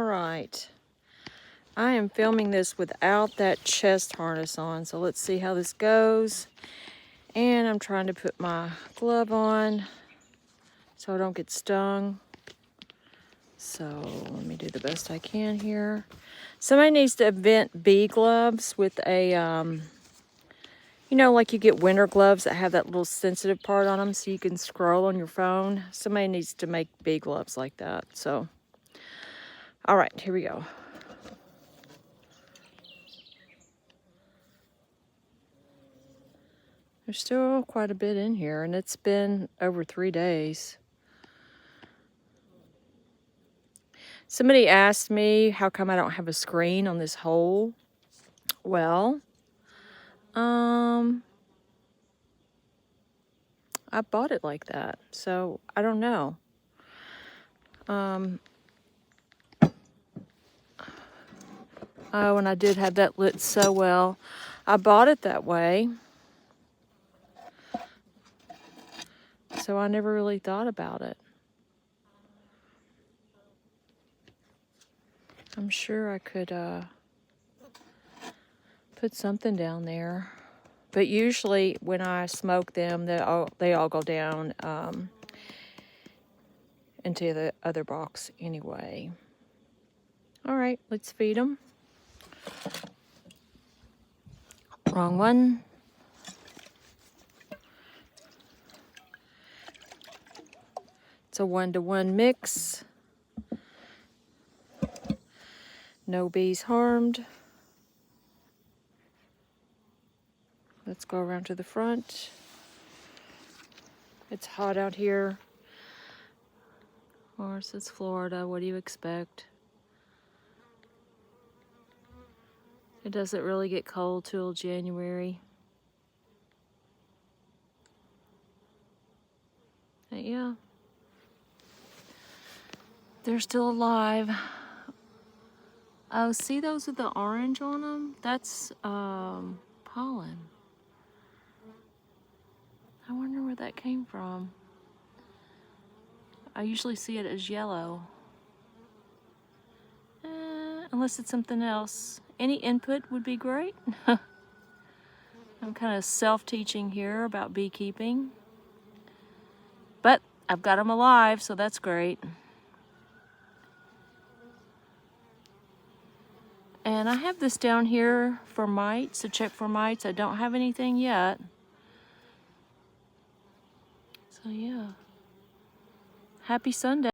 right. I am filming this without that chest harness on, so let's see how this goes. And I'm trying to put my glove on so I don't get stung. So let me do the best I can here. Somebody needs to invent bee gloves with a, you know, like you get winter gloves that have that little sensitive part on them so you can scroll on your phone. Somebody needs to make bee gloves like that. So, all right, here we go. There's still quite a bit in here, and it's been over 3 days. Somebody asked me how come I don't have a screen on this hole. Well, I bought it like that, so I don't know. Oh, and I did have that lit so well. I bought it that way, so I never really thought about it. I'm sure I could put something down there. But usually when I smoke them, they all go down into the other box anyway. All right, let's feed them. Wrong one. It's a 1-to-1 mix. No bees harmed. Let's go around to the front. It's hot out here. Of course, it's Florida. What do you expect? It doesn't really get cold till January. But yeah. They're still alive. Oh, see those with the orange on them? That's pollen. I wonder where that came from. I usually see it as yellow. Unless it's something else. Any input would be great. I'm kind of self-teaching here about beekeeping. But I've got them alive, so that's great. And I have this down here for mites, to check for mites. I don't have anything yet. So yeah. Happy Sunday.